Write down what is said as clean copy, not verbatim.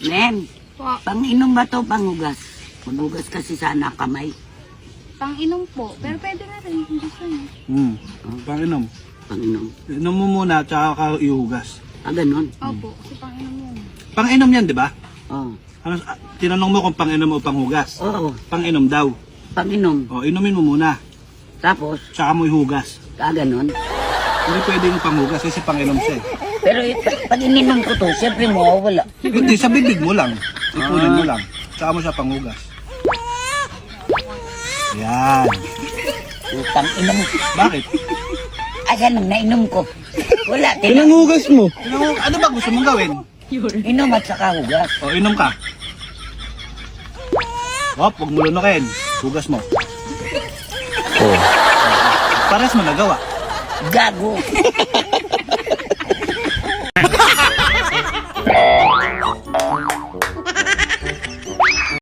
Mem, Po, pang-inom ba to panghugas? Maghugas kasi sana kamay. pang-inom po. Pero pwede na rin kung gusto niyo. Pang-inom. Pang-inom. Inom mo muna, tsaka ka ihugas. Ganun. Opo, kasi pang-inom yun. Pang-inom yan, di ba? Oo. Ano, tinanong mo kung pang-inom o panghugas. Oo. Pang-inom daw. Pang-inom. O, inumin mo muna. Tapos, Tsaka mo ihugas. ganun. Hindi pwedeng panghugas kasi pang-inom siya eh. Pero pag ininom ko to, siyempre mawawala. Hindi, sa bibig mo lang. Ipunin mo lang. Tsaka mo siya panghugas. Yan. Utang ina mo. Bakit? Asan ang nainom ko? Wala, Pinanghugas mo. Ano ba gusto mong gawin? Inom at saka hugas. O, inom ka. Hop, huwag mo lunukin. Hugas mo. Oh. Pares mo nagawa. Gago.